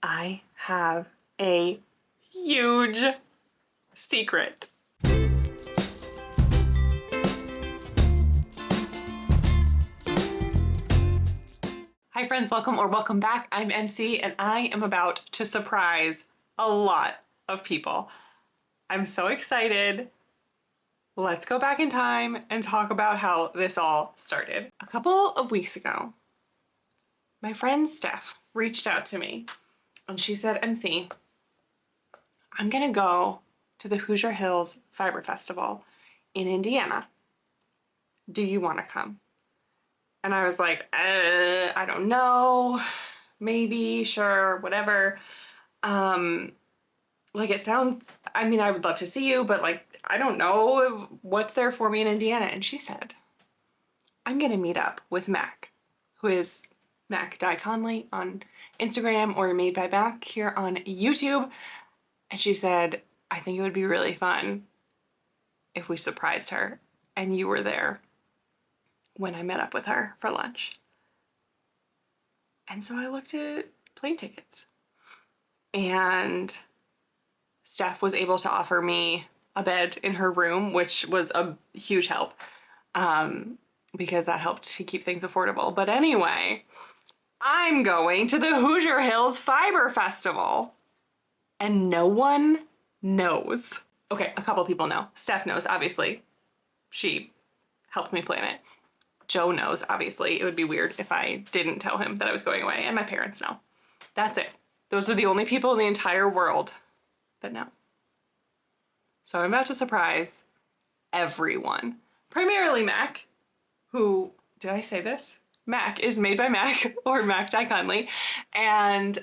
I have a huge secret. Hi friends, welcome back. I'm MC and I am about to surprise a lot of people. I'm so excited. Let's go back in time and talk about how this all started. A couple of weeks ago, my friend Steph reached out to me and she said, MC, I'm gonna go to the Hoosier Hills Fiber Festival in Indiana. Do you wanna come? And I was like, I don't know, maybe, sure, whatever. Like it sounds, I mean, I would love to see you, but like, I don't know what's there for me in Indiana. And she said, I'm gonna meet up with Mac, who is Mac Di Conley on Instagram or Made by Mac here on YouTube. And she said, I think it would be really fun if we surprised her and you were there when I met up with her for lunch. And so I looked at plane tickets and Steph was able to offer me a bed in her room, which was a huge help because that helped to keep things affordable. But anyway, I'm going to the Hoosier Hills Fiber Festival and no one knows. Okay, a couple people know. Steph knows, obviously. She helped me plan it. Joe knows, obviously. It would be weird if I didn't tell him that I was going away, and my parents know. That's it. Those are the only people in the entire world that know. So I'm about to surprise everyone. Primarily Mac, who, did I say this? Mac is Made by Mac, or Mac Di Conley, and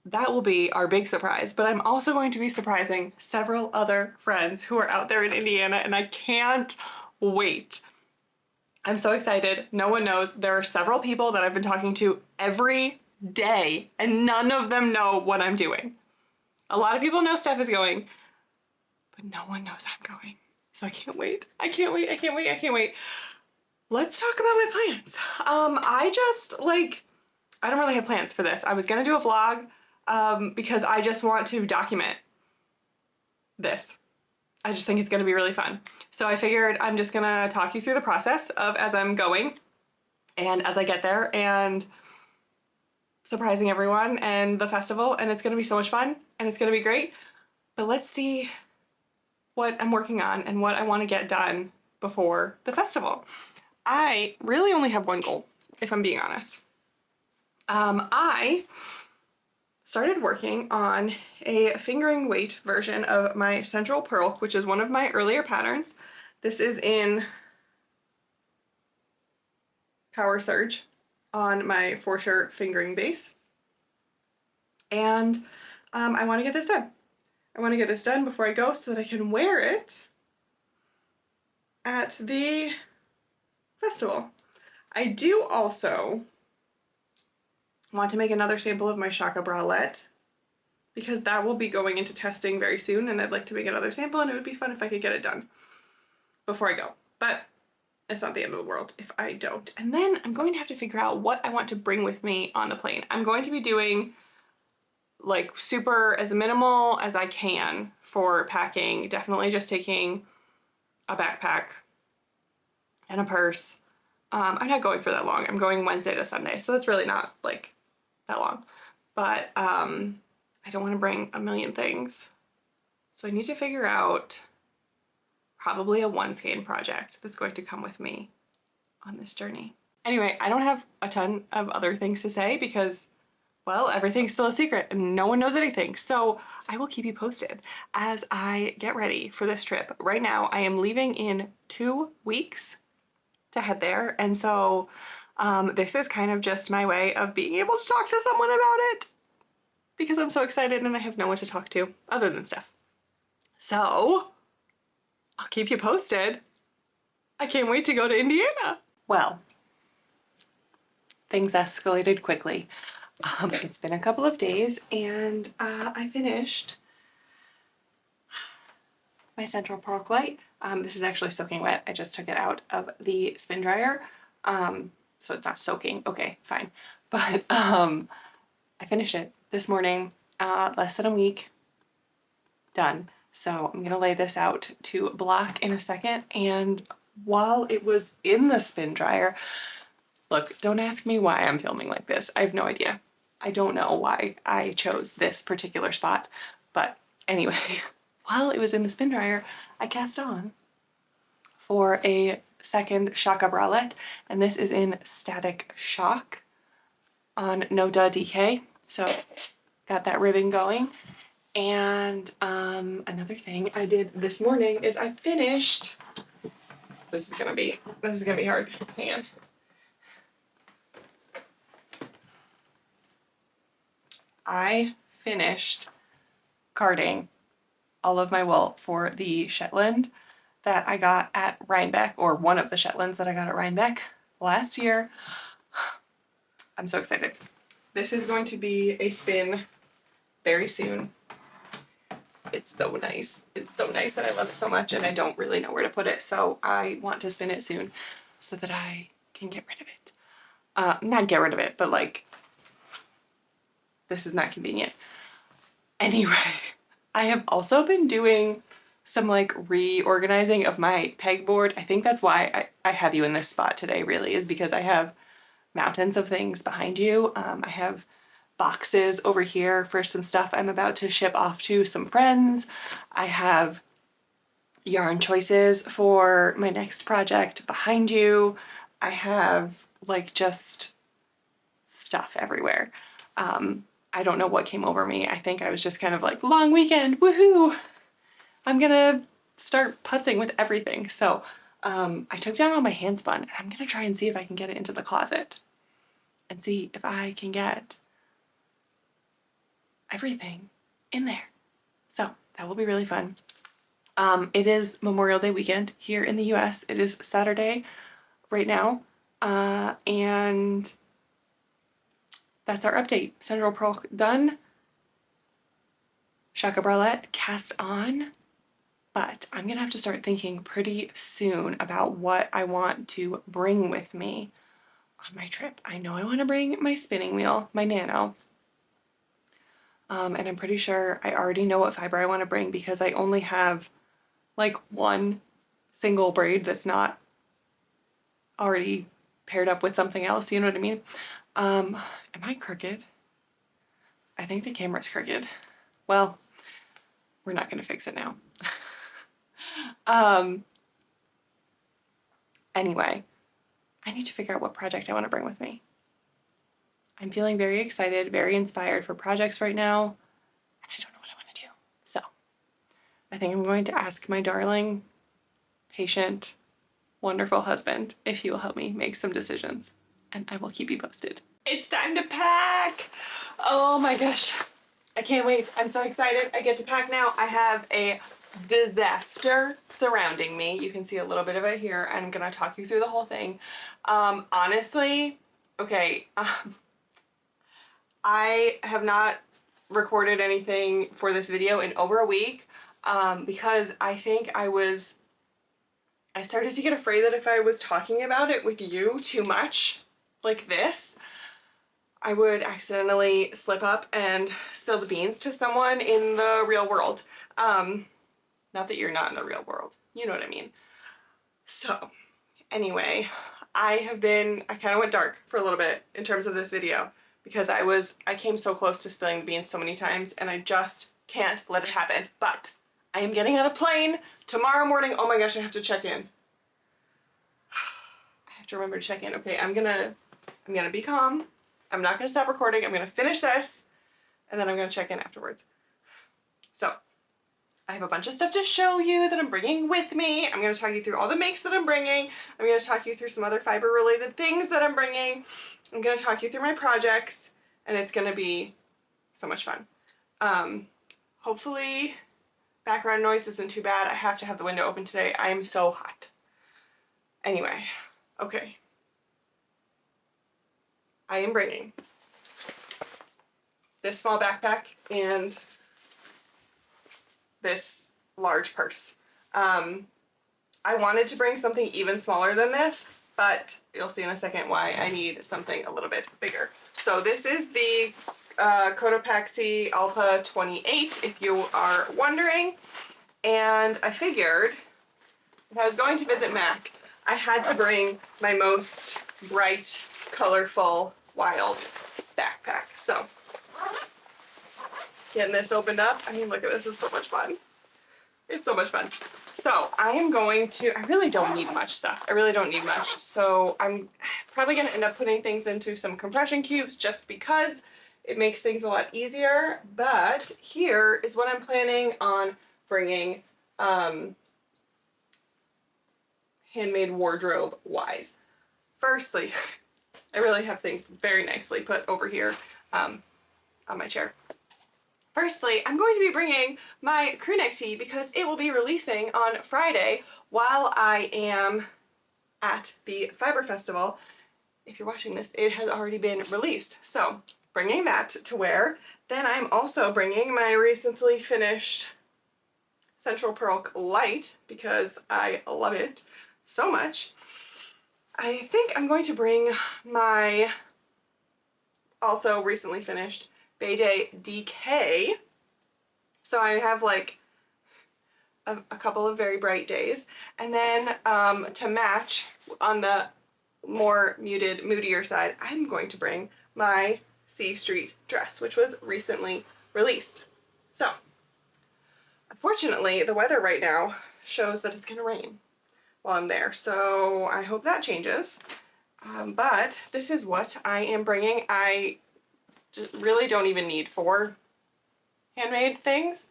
that will be our big surprise. But I'm also going to be surprising several other friends who are out there in Indiana, and I can't wait. I'm so excited. No one knows. There are several people that I've been talking to every day and none of them know what I'm doing. A lot of people know Steph is going, but no one knows I'm going. So I can't wait. I can't wait. I can't wait. I can't wait. Let's talk about my plans. I don't really have plans for this. I was gonna do a vlog because I just want to document this. I just think it's gonna be really fun. So I figured I'm just gonna talk you through the process of as I'm going and as I get there and surprising everyone and the festival, and it's gonna be so much fun and it's gonna be great. But let's see what I'm working on and what I wanna get done before the festival. I really only have one goal, if I'm being honest. I started working on a fingering weight version of my Central Pearl, which is one of my earlier patterns. This is in Power Surge on my 4-shirt fingering base. And I want to get this done. I want to get this done before I go so that I can wear it at the festival. I do also want to make another sample of my Shaka bralette because that will be going into testing very soon and I'd like to make another sample and it would be fun if I could get it done before I go. But it's not the end of the world if I don't. And then I'm going to have to figure out what I want to bring with me on the plane. I'm going to be doing like super as minimal as I can for packing. Definitely just taking a backpack and a purse. I'm not going for that long. I'm going Wednesday to Sunday, so that's really not like that long. But I don't want to bring a million things. So I need to figure out probably a one skein project that's going to come with me on this journey. Anyway, I don't have a ton of other things to say because, well, everything's still a secret and no one knows anything. So I will keep you posted as I get ready for this trip. Right now, I am leaving in 2 weeks to head there. And so this is kind of just my way of being able to talk to someone about it because I'm so excited and I have no one to talk to other than Steph. So I'll keep you posted. I can't wait to go to Indiana. Well, things escalated quickly. It's been a couple of days and I finished my Central Pearl light. This is actually soaking wet. I just took it out of the spin dryer. So it's not soaking. Okay, fine. But I finished it this morning, less than a week, done. So I'm gonna lay this out to block in a second. And while it was in the spin dryer, look, don't ask me why I'm filming like this. I have no idea. I don't know why I chose this particular spot, but anyway, while it was in the spin dryer, I cast on for a second Shaka bralette, and this is in Static Shock on No Duh DK. So got that ribbon going. And another thing I did this morning is I finished. This is gonna be hard. Hang on. I finished carding all of my wool for the Shetland that I got at Rhinebeck, or one of the Shetlands that I got at Rhinebeck last year. I'm so excited. This is going to be a spin very soon. It's so nice. It's so nice that I love it so much, and I don't really know where to put it, so I want to spin it soon so that I can get rid of it. Not get rid of it, but like, this is not convenient. Anyway, I have also been doing some like reorganizing of my pegboard. I think that's why I have you in this spot today, really, is because I have mountains of things behind you. I have boxes over here for some stuff I'm about to ship off to some friends. I have yarn choices for my next project behind you. I have like just stuff everywhere. I don't know what came over me. I think I was just kind of like, long weekend, woohoo! I'm gonna start putzing with everything. So I took down all my handspun, and I'm gonna try and see if I can get it into the closet and see if I can get everything in there. So that will be really fun. It is Memorial Day weekend here in the US. It is Saturday right now, and that's our update. Central Pearl done. Shaka bralette cast on. But I'm gonna have to start thinking pretty soon about what I want to bring with me on my trip. I know I want to bring my spinning wheel, my Nano. And I'm pretty sure I already know what fiber I want to bring because I only have like one single braid that's not already paired up with something else, you know what I mean? Am I crooked? I think the camera's crooked. Well, we're not gonna fix it now. Anyway, I need to figure out what project I want to bring with me. I'm feeling very excited, very inspired for projects right now, and I don't know what I want to do. So I think I'm going to ask my darling, patient, wonderful husband if he will help me make some decisions, and I will keep you posted. It's time to pack! Oh my gosh, I can't wait. I'm so excited. I get to pack now. I have a disaster surrounding me. You can see a little bit of it here. I'm gonna talk you through the whole thing. Honestly, okay, I have not recorded anything for this video in over a week because I think I started to get afraid that if I was talking about it with you too much, like this, I would accidentally slip up and spill the beans to someone in the real world. Not that you're not in the real world, you know what I mean. So anyway, I kind of went dark for a little bit in terms of this video because I came so close to spilling the beans so many times, and I just can't let it happen. But I am getting on a plane tomorrow morning. Oh my gosh, I have to check in. I have to remember to check in. Okay, I'm gonna be calm. I'm not gonna stop recording. I'm gonna finish this, and then I'm gonna check in afterwards. So I have a bunch of stuff to show you that I'm bringing with me. I'm going to talk you through all the makes that I'm bringing. I'm going to talk you through some other fiber related things that I'm bringing. I'm going to talk you through my projects, and it's going to be so much fun. Hopefully background noise isn't too bad. I have to have the window open today. I am so hot. Anyway, okay. I am bringing this small backpack and this large purse. I wanted to bring something even smaller than this, but you'll see in a second why I need something a little bit bigger. So this is the Cotopaxi Alpha 28, if you are wondering. And I figured if I was going to visit Mac, I had to bring my most bright, colorful, wild backpack. So, getting this opened up. I mean, look at this, it's so much fun. It's so much fun. So I am going to, I really don't need much stuff. I really don't need much. So I'm probably going to end up putting things into some compression cubes just because it makes things a lot easier. But here is what I'm planning on bringing handmade wardrobe wise. Firstly, I really have things very nicely put over here on my chair. Firstly, I'm going to be bringing my crew neck tee because it will be releasing on Friday while I am at the Fiber Festival. If you're watching this, it has already been released. So, bringing that to wear. Then I'm also bringing my recently finished Central Pearl Light because I love it so much. I think I'm going to bring my also recently finished Bay Day DK. So I have like a couple of very bright days. And then to match on the more muted, moodier side, I'm going to bring my C Street dress, which was recently released. So unfortunately, the weather right now shows that it's gonna rain while I'm there. So I hope that changes. But this is what I am bringing. I really don't even need 4 handmade things,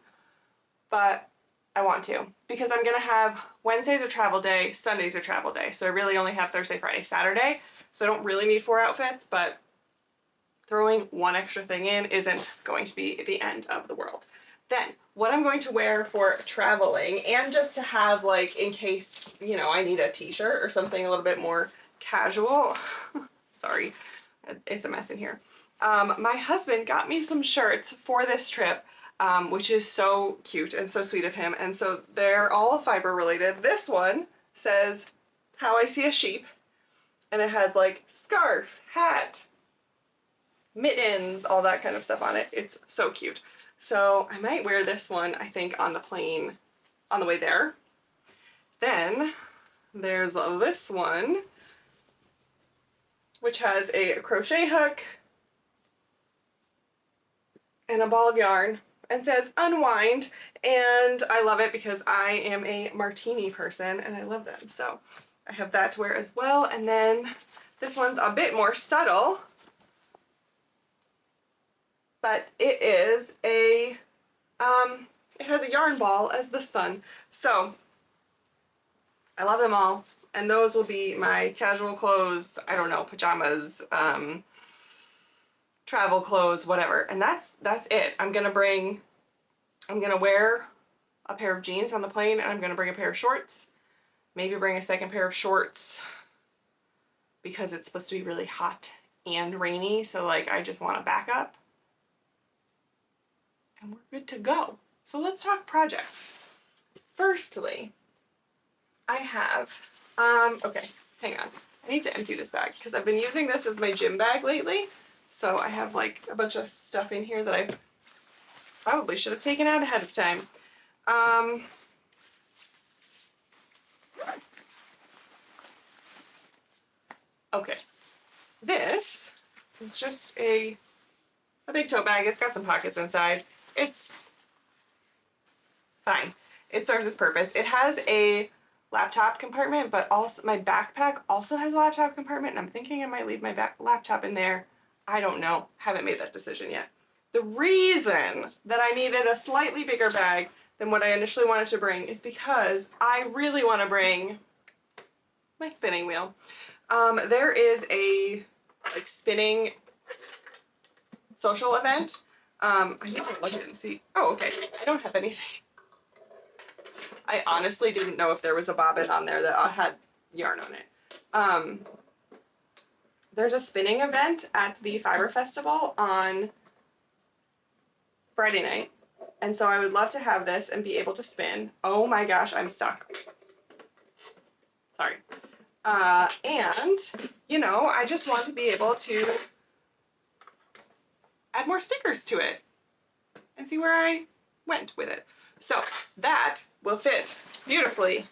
but I want to because I'm gonna have Wednesdays are travel day, Sundays are travel day. So I really only have Thursday, Friday, Saturday. So I don't really need 4 outfits, but throwing 1 extra thing in isn't going to be the end of the world. Then what I'm going to wear for traveling and just to have like in case, you know, I need a t-shirt or something a little bit more casual. Sorry, it's a mess in here. My husband got me some shirts for this trip, which is so cute and so sweet of him. And so they're all fiber related. This one says, "How I See a Sheep." And it has like scarf, hat, mittens, all that kind of stuff on it. It's so cute. So I might wear this one, I think, on the plane on the way there. Then there's this one, which has a crochet hook and a ball of yarn and says unwind, and I love it because I am a martini person and I love them. So I have that to wear as well. And then this one's a bit more subtle, but it is a it has a yarn ball as the sun. So I love them all, and those will be my casual clothes, I don't know, pajamas, travel clothes, whatever. And that's it. I'm gonna wear a pair of jeans on the plane, and I'm gonna bring a pair of shorts, maybe bring a second pair of shorts because it's supposed to be really hot and rainy, so like I just want a backup. And we're good to go. So let's talk projects. Firstly, I have, okay, hang on. I need to empty this bag because I've been using this as my gym bag lately. So I have like a bunch of stuff in here that I probably should have taken out ahead of time. Okay, this is just a big tote bag. It's got some pockets inside. It's fine. It serves its purpose. It has a laptop compartment, but also my backpack also has a laptop compartment, and I'm thinking I might leave my laptop in there. I don't know. Haven't made that decision yet. The reason that I needed a slightly bigger bag than what I initially wanted to bring is because I really want to bring my spinning wheel. There is a like spinning social event. I need to look at it and see. Oh, okay. I don't have anything. I honestly didn't know if there was a bobbin on there that had yarn on it. There's a spinning event at the Fiber Festival on Friday night. And so I would love to have this and be able to spin. Oh my gosh, I'm stuck. Sorry. And, you know, I just want to be able to, add more stickers to it and see where I went with it. So that will fit beautifully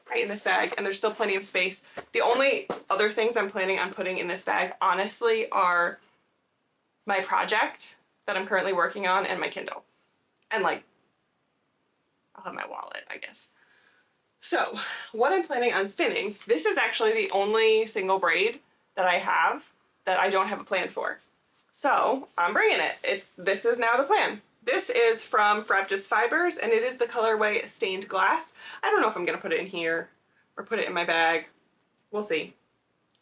right in this bag, and there's still plenty of space. The only other things I'm planning on putting in this bag, honestly, are my project that I'm currently working on and my Kindle. And like, I'll have my wallet, I guess. So what I'm planning on spinning, this is actually the only single braid that I have that I don't have a plan for. So I'm bringing it. This is now the plan. This is from Just Fibers, and it is the colorway Stained Glass. I don't know if I'm gonna put it in here or put it in my bag. We'll see.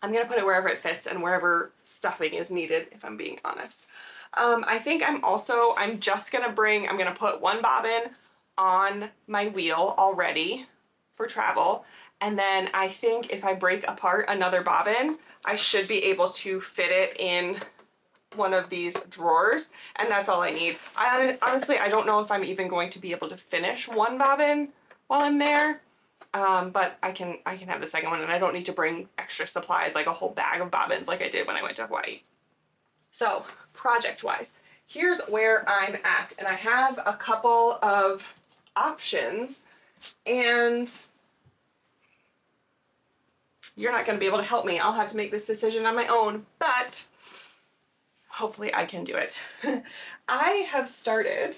I'm gonna put it wherever it fits and wherever stuffing is needed, if I'm being honest. I think I'm gonna put one bobbin on my wheel already for travel. And then I think if I break apart another bobbin, I should be able to fit it in one of these drawers, and that's all I need. Honestly, I don't know if I'm even going to be able to finish one bobbin while I'm there, but I can have the second one, and I don't need to bring extra supplies like a whole bag of bobbins like I did when I went to Hawaii. So project-wise, here's where I'm at, and I have a couple of options, and you're not going to be able to help me. I'll have to make this decision on my own, but hopefully I can do it. I have started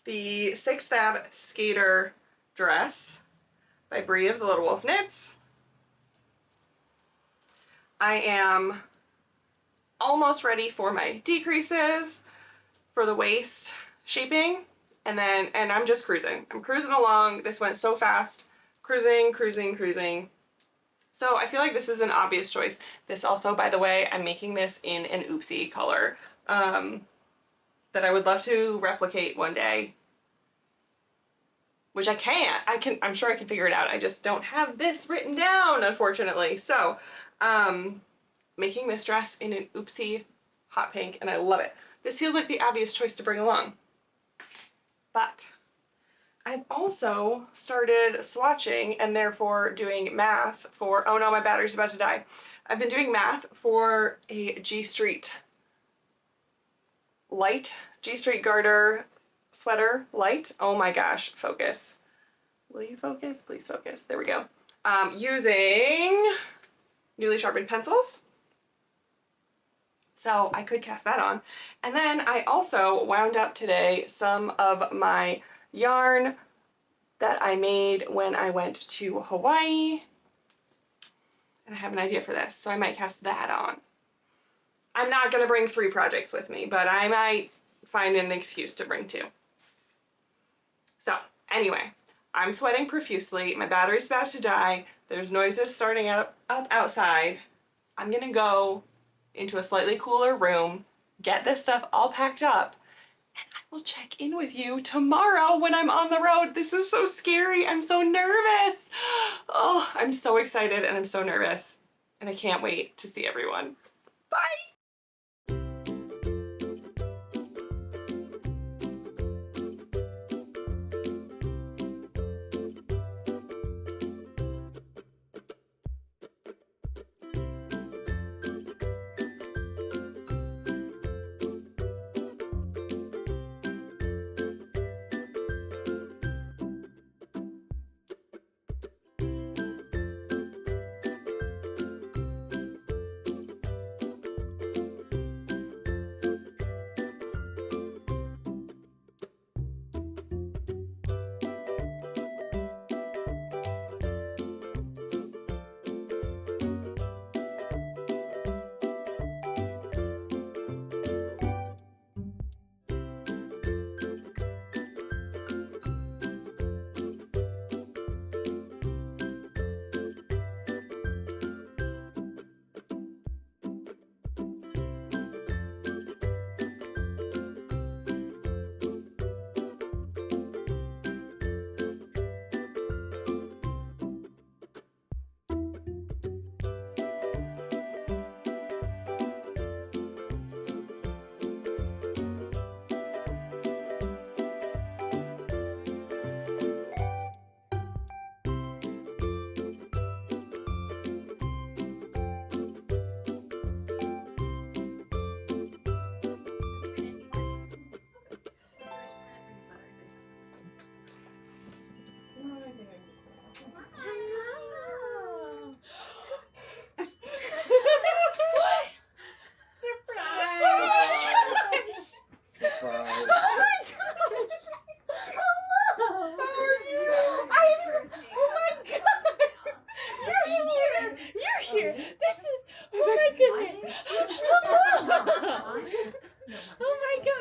the 6 Fab Skater dress by Bree of the Little Wolf Knits. I am almost ready for my decreases for the waist shaping, and I'm just cruising. I'm cruising along. This went so fast. Cruising, cruising, cruising. So I feel like this is an obvious choice. This also, by the way, I'm making this in an oopsie color that I would love to replicate one day, which I can't. I'm sure I can figure it out. I just don't have this written down, unfortunately. So making this dress in an oopsie hot pink, and I love it. This feels like the obvious choice to bring along. But I've also started swatching and therefore doing math for, oh no, my battery's about to die. I've been doing math for a G Street light, G Street garter sweater light. Oh my gosh, focus. Will you focus? Please focus. There we go. Using newly sharpened pencils. So I could cast that on. And then I also wound up today some of my yarn that I made when I went to Hawaii, and I have an idea for this, so I might cast that on. I'm not gonna bring 3 projects with me, but I might find an excuse to bring 2. So anyway, I'm sweating profusely, my battery's about to die, there's noises starting up outside. I'm gonna go into a slightly cooler room, get this stuff all packed up, and I will check in with you tomorrow when I'm on the road. This is so scary. I'm so nervous. Oh, I'm so excited and I'm so nervous. And I can't wait to see everyone. Bye.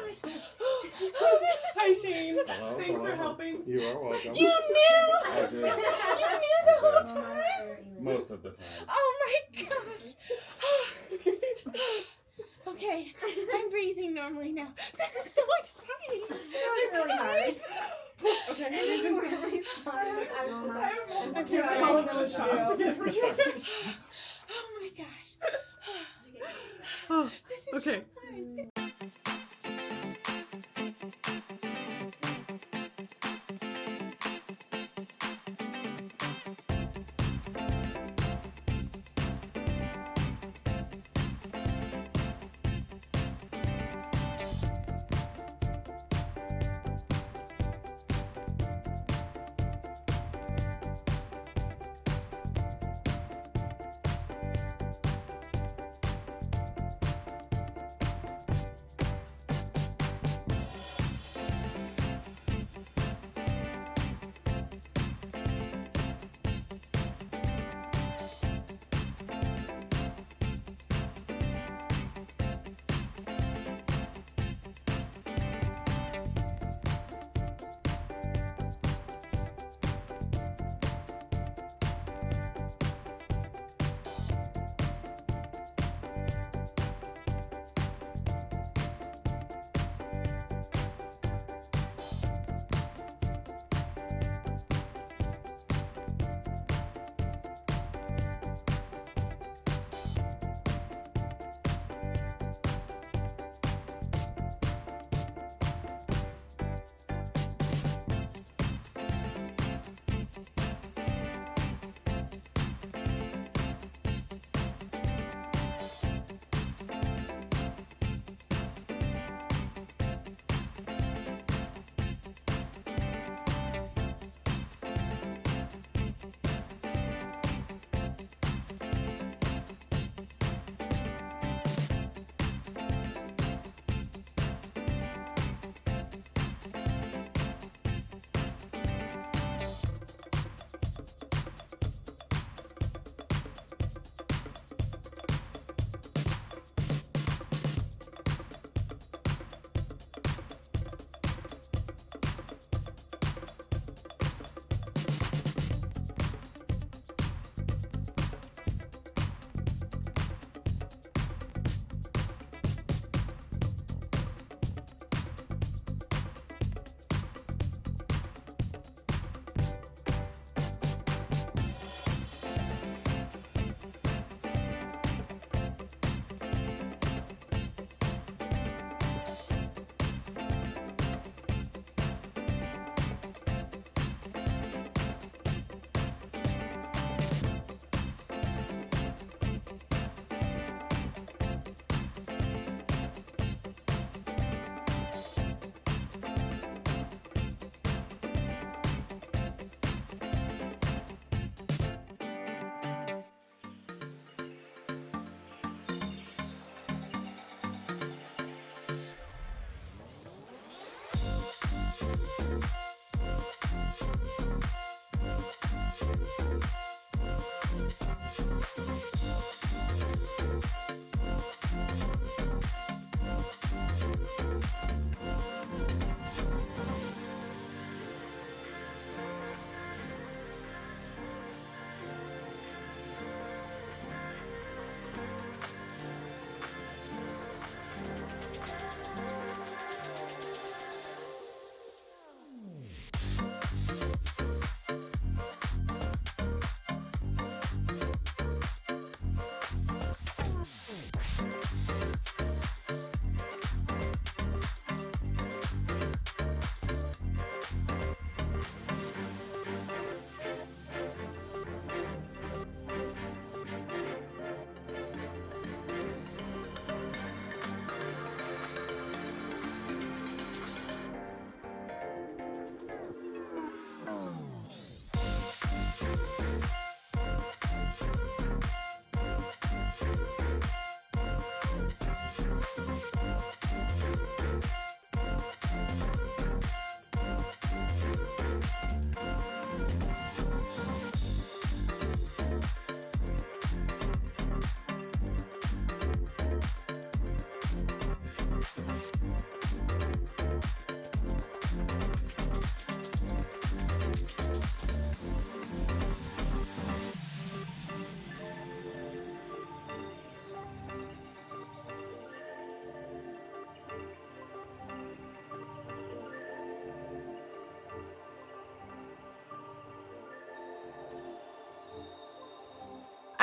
gosh. Hi, Shane. Hello, Thanks for helping. You are welcome. You knew! I did. You knew the whole time! Most of the time. Oh my gosh! Okay, I'm breathing normally now. This is so exciting! It was really hard. Okay. I was just like, I'm just calling them a shot to get revenge. Oh my gosh. Oh, This is okay. so fun.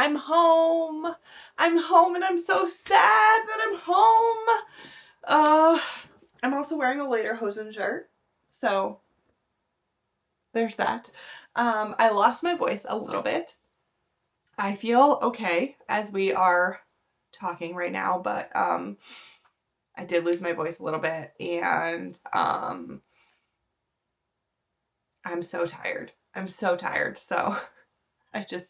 I'm home. I'm home and I'm so sad that I'm home. I'm also wearing a lederhosen shirt. So there's that. I lost my voice a little bit. I feel okay as we are talking right now, but I did lose my voice a little bit, and I'm so tired. I'm so tired. So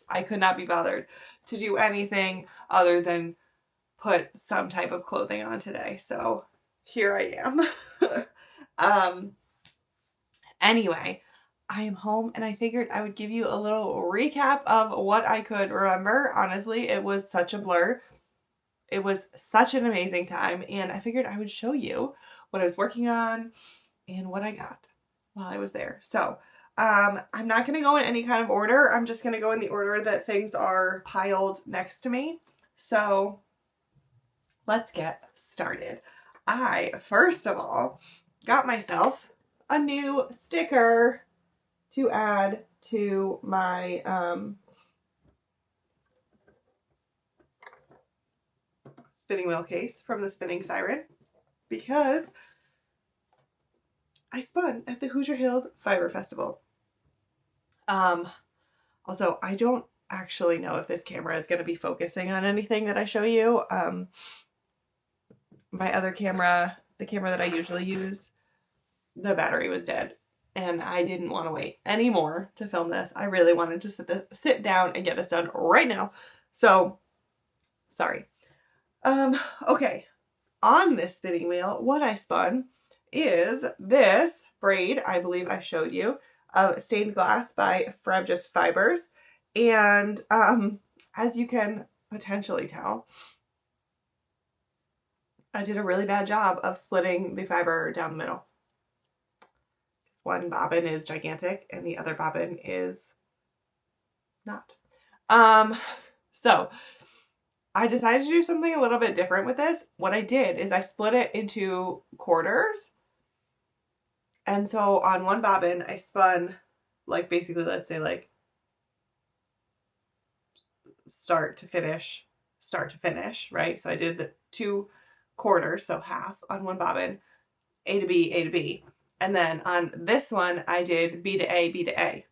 I could not be bothered to do anything other than put some type of clothing on today. So here I am. Anyway, I am home and I figured I would give you a little recap of what I could remember. Honestly, it was such a blur. It was such an amazing time, and I figured I would show you what I was working on and what I got while I was there. So, I'm not going to go in any kind of order. I'm just going to go in the order that things are piled next to me. So, let's get started. I, first of all, got myself a new sticker to add to my spinning wheel case from the Spinning Siren because I spun at the Hoosier Hills Fiber Festival. Also, I don't actually know if this camera is going to be focusing on anything that I show you. My other camera, the camera that I usually use, the battery was dead, and I didn't want to wait anymore to film this. I really wanted to sit down and get this done right now. So, sorry. Okay. On this spinning wheel, what I spun is this braid, I believe I showed you, of Stained Glass by Frabjous Fibers. And as you can potentially tell, I did a really bad job of splitting the fiber down the middle. One bobbin is gigantic and the other bobbin is not. So I decided to do something a little bit different with this. What I did is I split it into quarters. And so on one bobbin, I spun like basically, let's say like start to finish, right? So I did the 2 quarters, so half on one bobbin, A to B, A to B. And then on this one, I did B to A, B to A.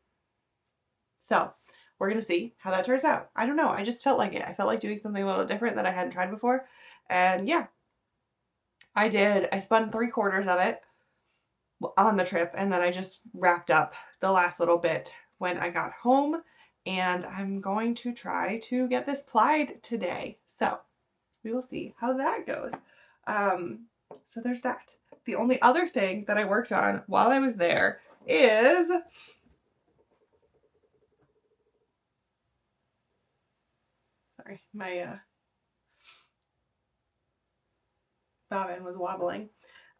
So we're going to see how that turns out. I don't know. I just felt like it. I felt like doing something a little different that I hadn't tried before. And yeah, I spun 3 quarters of it on the trip. And then I just wrapped up the last little bit when I got home. And I'm going to try to get this plied today. So we will see how that goes. So there's that. The only other thing that I worked on while I was there is sorry, my bobbin was wobbling.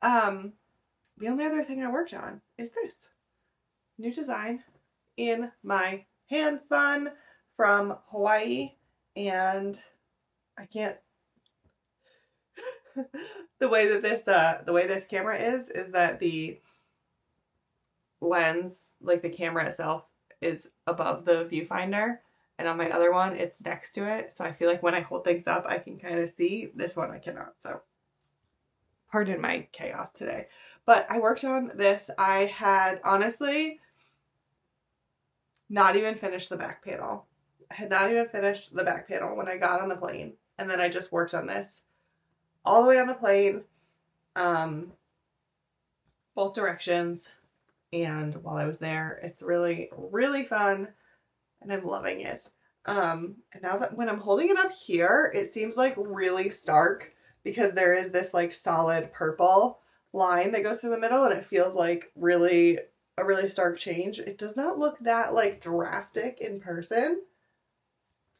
The only other thing I worked on is this new design in my hand spun from Hawaii, and I can't the way this camera is that the lens, like the camera itself, is above the viewfinder, and on my other one it's next to it, so I feel like when I hold things up I can kind of see. This one I cannot, so pardon my chaos today. But I worked on this. I had honestly not even finished the back panel. I had not even finished the back panel when I got on the plane, and then I just worked on this all the way on the plane, both directions, and while I was there. It's really, really fun, and I'm loving it. And now that when I'm holding it up here, it seems like really stark because there is this like solid purple line that goes through the middle, and it feels like a really stark change. It does not look that like drastic in person,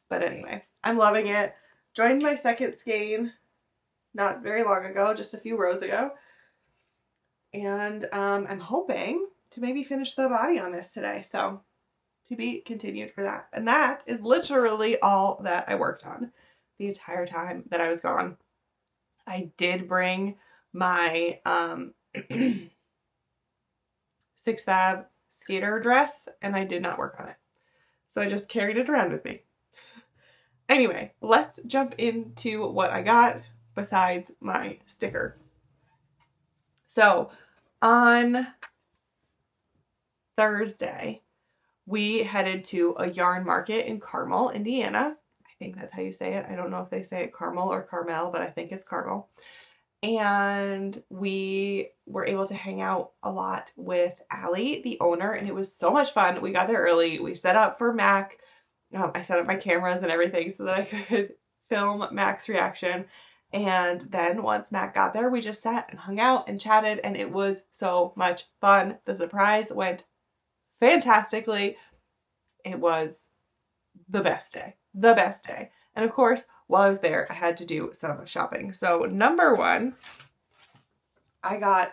but anyway, I'm loving it. Joined my second skein not very long ago, just a few rows ago. And I'm hoping to maybe finish the body on this today. So to be continued for that. And that is literally all that I worked on the entire time that I was gone. I did bring my 6 Fab skater dress, and I did not work on it. So I just carried it around with me. Anyway, let's jump into what I got besides my sticker. So on Thursday, we headed to a yarn market in Carmel, Indiana. I think that's how you say it. I don't know if they say it Carmel or Carmel, but I think it's Carmel. And we were able to hang out a lot with Allie, the owner, and it was so much fun. We got there early. We set up for Mac. I set up my cameras and everything so that I could film Mac's reaction. And then once Mac got there, we just sat and hung out and chatted, and it was so much fun. The surprise went fantastically. It was the best day. The best day. And of course, while I was there, I had to do some shopping. So number one, I got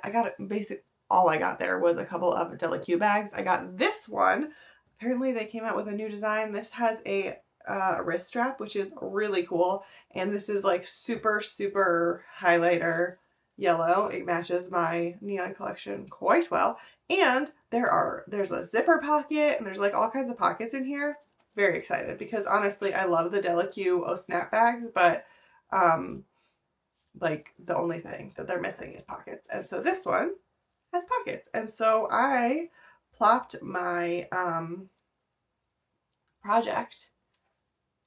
basic, all I got there was a couple of Delique bags. I got this one. Apparently they came out with a new design. This has a wrist strap, which is really cool. And this is like super, super highlighter yellow. It matches my neon collection quite well. And there's a zipper pocket and there's like all kinds of pockets in here. Very excited because honestly, I love the Delique snap bags, but like the only thing that they're missing is pockets. And so this one has pockets. And so I plopped my project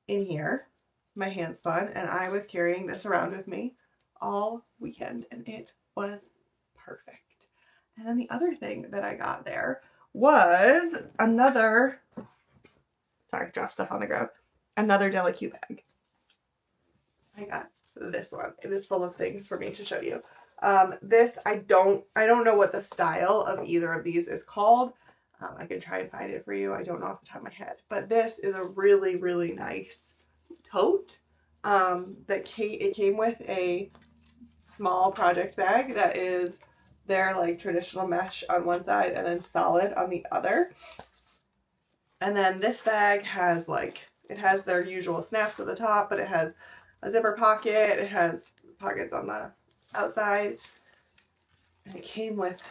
in here, my hand spun, and I was carrying this around with me all weekend and it was perfect. And then the other thing that I got there was another, sorry, drop stuff on the ground, another Delique bag. I got this one. It is full of things for me to show you. This, I don't know what the style of either of these is called. I can try and find it for you. I don't know off the top of my head, but this is a really, really nice tote. It came with a small project bag that is their like traditional mesh on one side and then solid on the other. And then this bag has it has their usual snaps at the top, but it has a zipper pocket. It has pockets on the outside. And it came with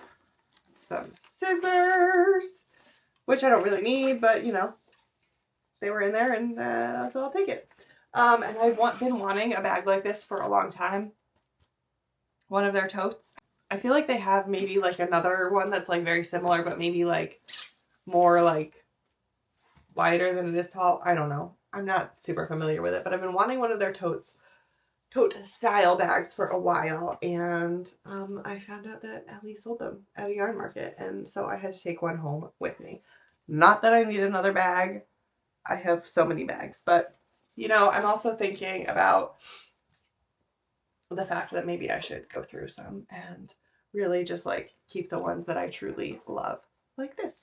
some scissors, which I don't really need, but you know, they were in there and so I'll take it. And I've been wanting a bag like this for a long time. One of their totes. I feel like they have maybe like another one that's like very similar, but maybe like more like wider than it is tall. I don't know. I'm not super familiar with it, but I've been wanting one of their tote style bags for a while, and I found out that Ellie sold them at a yarn market, and so I had to take one home with me. Not that I need another bag. I have so many bags, but you know, I'm also thinking about the fact that maybe I should go through some and really just like keep the ones that I truly love, like this.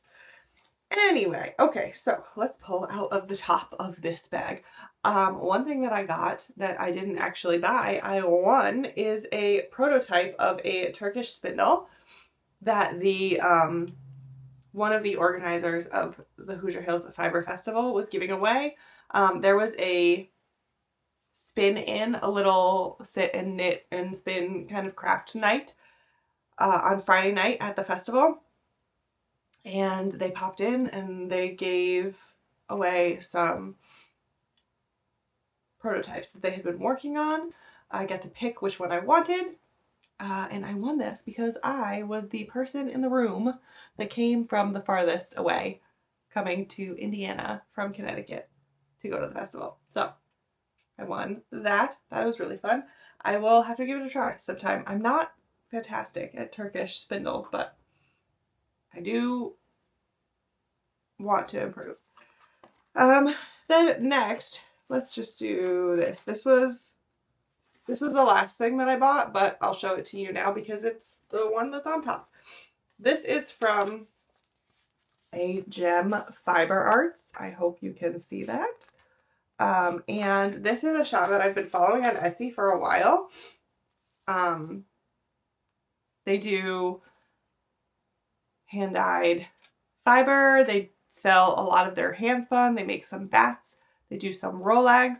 Anyway, okay, so let's pull out of the top of this bag. One thing that I got that I didn't actually buy, I won, is a prototype of a Turkish spindle that the one of the organizers of the Hoosier Hills Fiber Festival was giving away. There was a a little sit and knit and spin kind of craft night on Friday night at the festival. And they popped in and they gave away some prototypes that they had been working on. I got to pick which one I wanted. And I won this because I was the person in the room that came from the farthest away, coming to Indiana from Connecticut to go to the festival. So I won that. That was really fun. I will have to give it a try sometime. I'm not fantastic at Turkish spindle, but I do want to improve. Then next, let's just do this. This was the last thing that I bought, but I'll show it to you now because it's the one that's on top. This is from a Gem Fiber Arts. I hope you can see that. And this is a shop that I've been following on Etsy for a while. They do hand-dyed fiber. They sell a lot of their hand spun. They make some bats. They do some Rolags.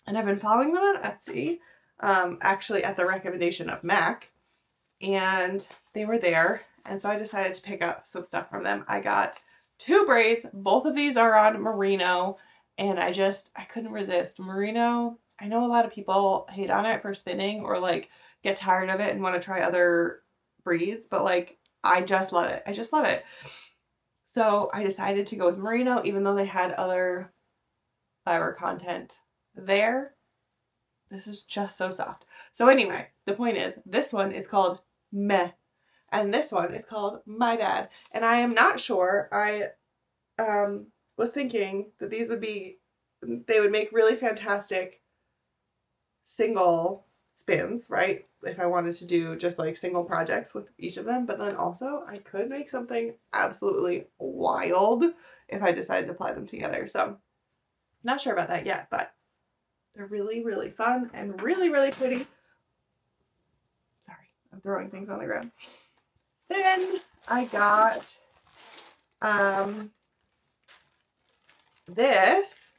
And I've been following them on Etsy, actually at the recommendation of Mac. And they were there. And so I decided to pick up some stuff from them. I got 2 braids. Both of these are on merino. and I couldn't resist. Merino, I know a lot of people hate on it for spinning or like get tired of it and want to try other breeds, but like I just love it. I just love it. So I decided to go with merino, even though they had other fiber content there. This is just so soft. So anyway, the point is, this one is called Meh, and this one is called My Bad. And I am not sure. I was thinking that they would make really fantastic single spins, right? If I wanted to do just like single projects with each of them, but then also I could make something absolutely wild if I decided to apply them together. So not sure about that yet, but they're really, really fun and really, really pretty. Sorry, I'm throwing things on the ground. Then I got this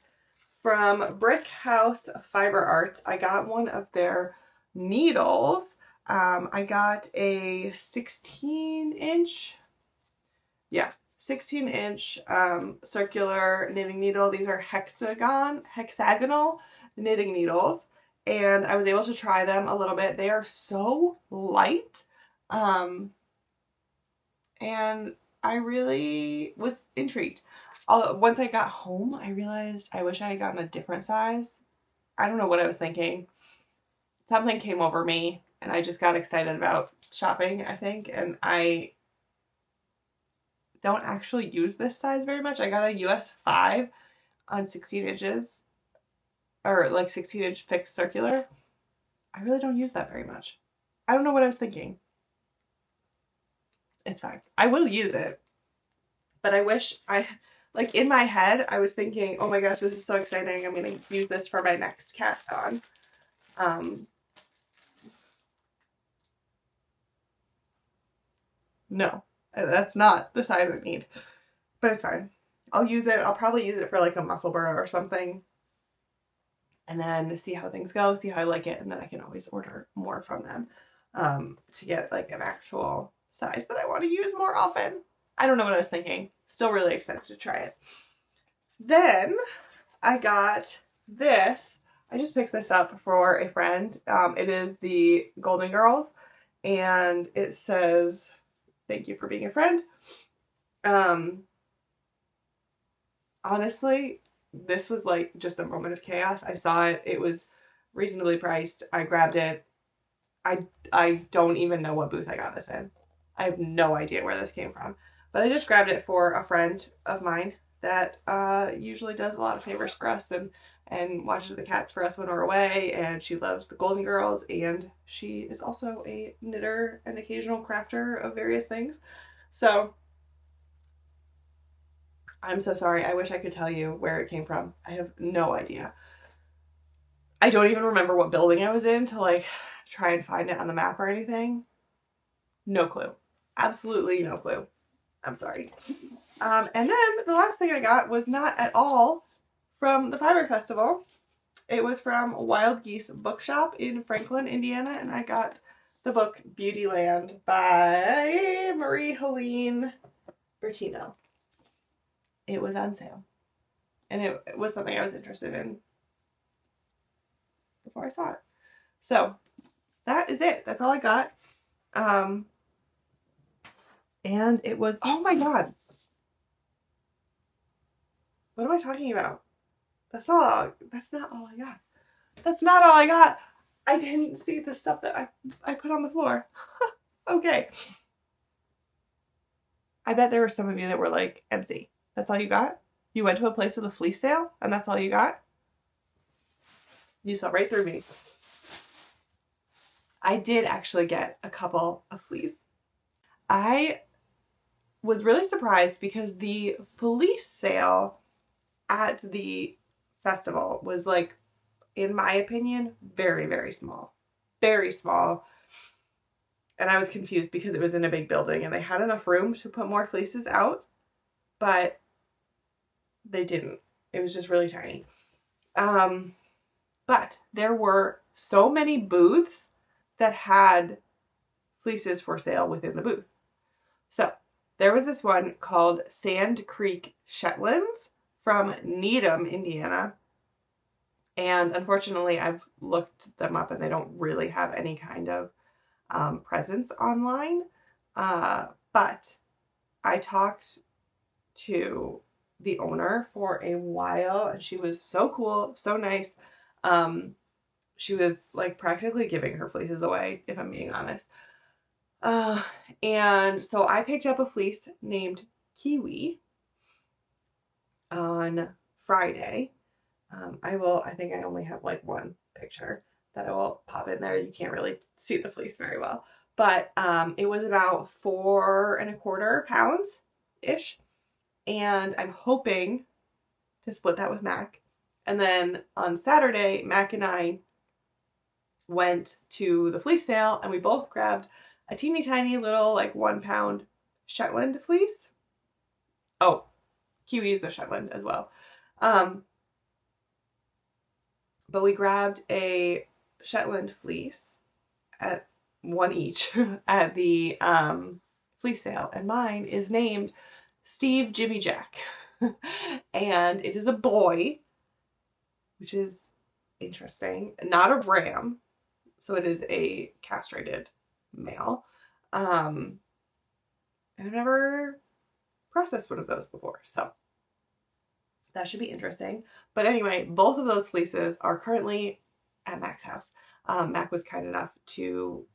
from Brick House Fiber Arts. I got one of their needles. I got a 16-inch, 16-inch circular knitting needle. These are hexagonal knitting needles, and I was able to try them a little bit. They are so light, and I really was intrigued. Once I got home, I realized I wish I had gotten a different size. I don't know what I was thinking. Something came over me, and I just got excited about shopping, I think, and I don't actually use this size very much. I got a US 5 on 16 inches, or like 16-inch fixed circular. I really don't use that very much. I don't know what I was thinking. It's fine. I will use it, but I wish like in my head, I was thinking, oh my gosh, this is so exciting. I'm going to use this for my next cast on. No, that's not the size I need, but it's fine. I'll use it. I'll probably use it for like a muscle burr or something, and then see how things go, see how I like it, and then I can always order more from them to get like an actual size that I want to use more often. I don't know what I was thinking. Still really excited to try it. Then I got this. I just picked this up for a friend. It is the Golden Girls, and it says, "Thank you for being a friend." Honestly, this was like just a moment of chaos. I saw it. It was reasonably priced. I grabbed it. I don't even know what booth I got this in. I have no idea where this came from. But I just grabbed it for a friend of mine that usually does a lot of favors for us and watches the cats for us when we're away. And she loves the Golden Girls. And she is also a knitter and occasional crafter of various things. So I'm so sorry. I wish I could tell you where it came from. I have no idea. I don't even remember what building I was in to like try and find it on the map or anything. No clue. Absolutely no clue. I'm sorry. And then the last thing I got was not at all from the Fiber Festival. It was from Wild Geese Bookshop in Franklin, Indiana, and I got the book Beautyland by Marie-Helene Bertino. It was on sale, and it was something I was interested in before I saw it. So that is it. That's all I got. And it was, oh my God. What am I talking about? That's not all I got. That's not all I got. I didn't see the stuff that I put on the floor. Okay. I bet there were some of you that were like, MC, that's all you got? You went to a place with a fleece sale and that's all you got? You saw right through me. I did actually get a couple of fleece. I was really surprised because the fleece sale at the festival was like, in my opinion, very, very small. Very small. And I was confused because it was in a big building and they had enough room to put more fleeces out, but they didn't. It was just really tiny. But there were so many booths that had fleeces for sale within the booth. So there was this one called Sand Creek Shetlands from Needham, Indiana. And unfortunately, I've looked them up and they don't really have any kind of presence online. But I talked to the owner for a while and she was so cool, so nice. She was like practically giving her fleeces away, if I'm being honest. And so I picked up a fleece named Kiwi on Friday. I think I only have like one picture that I will pop in there. You can't really see the fleece very well, but it was about 4.25 pounds ish. And I'm hoping to split that with Mac. And then on Saturday, Mac and I went to the fleece sale and we both grabbed a teeny tiny little like 1 pound Shetland fleece. Oh, Kiwi is a Shetland as well. But we grabbed a Shetland fleece at one each at the fleece sale, and mine is named Steve Jimmy Jack. And it is a boy, which is interesting. Not a ram, so it is a castrated male. And I've never processed one of those before, so that should be interesting. But anyway, both of those fleeces are currently at Mac's house. Mac was kind enough to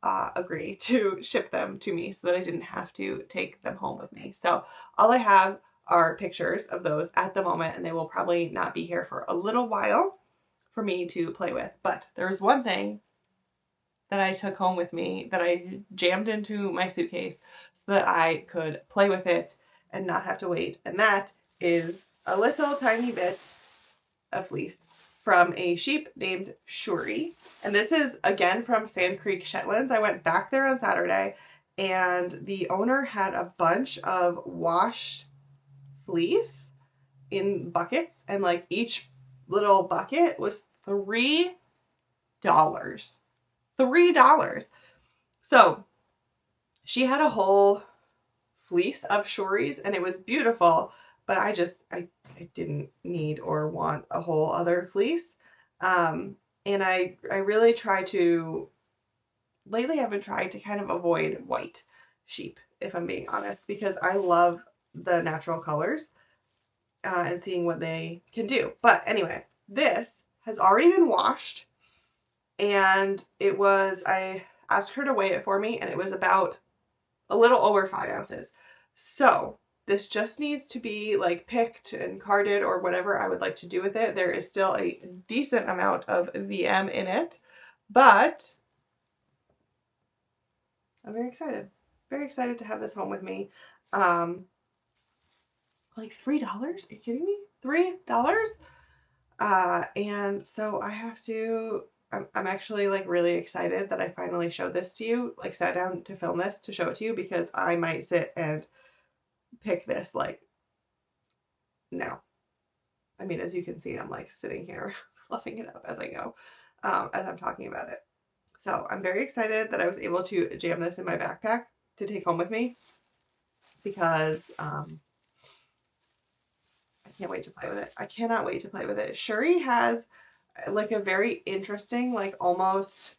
agree to ship them to me so that I didn't have to take them home with me. So all I have are pictures of those at the moment, and they will probably not be here for a little while for me to play with. But there's one thing that I took home with me that I jammed into my suitcase so that I could play with it and not have to wait. And that is a little tiny bit of fleece from a sheep named Shuri. And this is again from Sand Creek Shetlands. I went back there on Saturday and the owner had a bunch of washed fleece in buckets, and like each little bucket was $3. $3. So she had a whole fleece of Shuris and it was beautiful, but I didn't need or want a whole other fleece. And I really try to, lately I've been trying to kind of avoid white sheep, if I'm being honest, because I love the natural colors and seeing what they can do. But anyway, this has already been washed, and I asked her to weigh it for me, and it was about a little over 5 ounces. So this just needs to be like picked and carded or whatever I would like to do with it. There is still a decent amount of VM in it, but I'm very excited. Very excited to have this home with me. Like $3? Are you kidding me? $3? And so I have to, I'm actually like really excited that I finally showed this to you, like sat down to film this to show it to you, because I might sit and pick this like now. I mean, as you can see, I'm like sitting here fluffing it up as I go, as I'm talking about it. So I'm very excited that I was able to jam this in my backpack to take home with me, because I can't wait to play with it. I cannot wait to play with it. Shuri has like a very interesting, like almost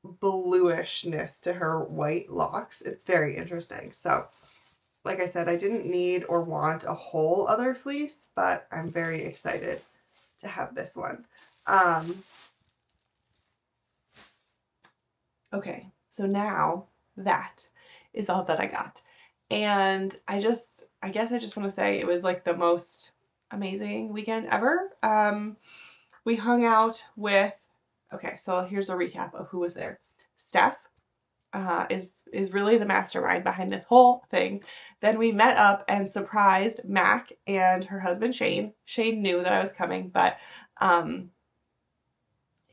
bluishness to her white locks. It's very interesting. So like I said, I didn't need or want a whole other fleece, but I'm very excited to have this one. Okay, so now that is all that I got. And I guess I just want to say it was like the most amazing weekend ever. We hung out with, okay, so here's a recap of who was there. Steph is really the mastermind behind this whole thing. Then we met up and surprised Mac and her husband Shane. Shane knew that I was coming, but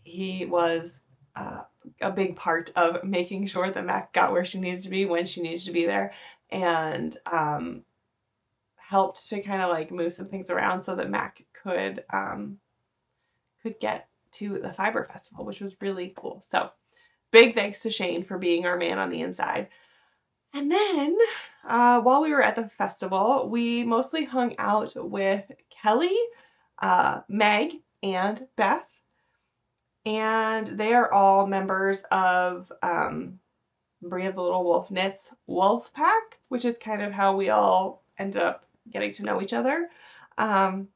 he was a big part of making sure that Mac got where she needed to be when she needed to be there, and helped to kind of like move some things around so that Mac could get to the Fiber Festival, which was really cool. So big thanks to Shane for being our man on the inside. And then while we were at the festival, we mostly hung out with Kelly, Meg, and Beth. And they are all members of Bria the Little Wolf Knits Wolf Pack, which is kind of how we all ended up getting to know each other. And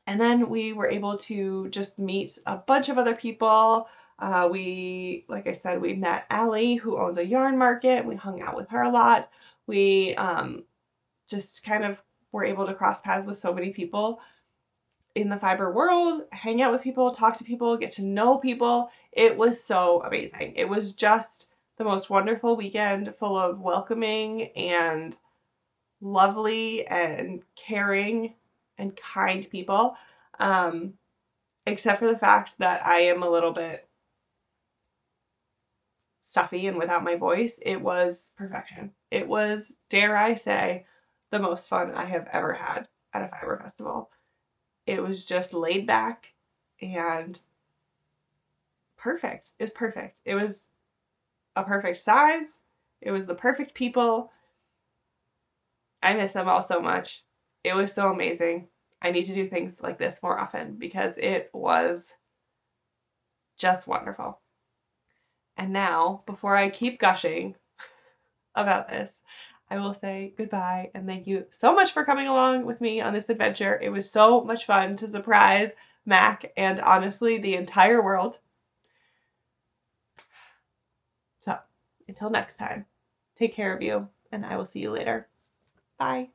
then we were able to just meet a bunch of other people. Like I said, we met Allie, who owns a yarn market. We hung out with her a lot. We just kind of were able to cross paths with so many people in the fiber world, hang out with people, talk to people, get to know people. It was so amazing. It was just the most wonderful weekend, full of welcoming and lovely and caring and kind people. Except for the fact that I am a little bit stuffy and without my voice. It was perfection. It was, dare I say, the most fun I have ever had at a fiber festival. It was just laid back and perfect. It was perfect. It was a perfect size. It was the perfect people. I miss them all so much. It was so amazing. I need to do things like this more often because it was just wonderful. And now, before I keep gushing about this, I will say goodbye and thank you so much for coming along with me on this adventure. It was so much fun to surprise Mac and honestly the entire world. So, until next time, take care of you and I will see you later. Bye.